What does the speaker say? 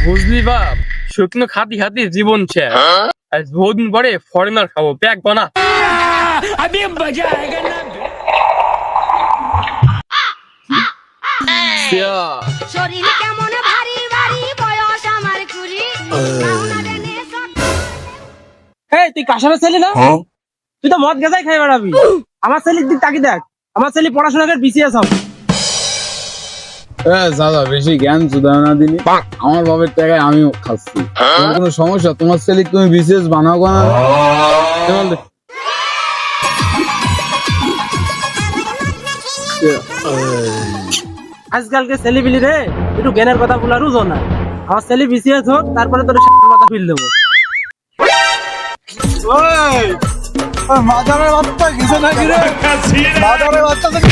বুঝলি বাপ, শুকনো খাতি খাতি জীবন শেষ। আর বহুদিন পরে ফরেনার খাবো, প্যাক বানা। শরীর কেমন ভারী ভারী, বয়স আমার কুড়ি। এই তুই কাশামের ছেলে না? তুই তো মদ গাঁজাই খাই বেড়াবি। আমার ছেলের দিক তাকি দেখ, আমার ছেলে পড়াশোনা করে বিসিএস হবে। দাদা বেশি জ্ঞান চুদায় না দিলি, আমার বাবার টাকায় আমিও খাচ্ছি। তোমার কোনো সমস্যা? তোমার ছেলে তুমি বিশেষ বানাও না? আজকালকে ছেলেবিলি রে একটু জ্ঞানের কথা বলার রুজো না। আমার ছেলে বিসিএস হোক, তারপরে তোর মাথা ফিল দেবো। মাদারের বাচ্চা কিছু না কি রে? মাদারের বাচ্চা কথা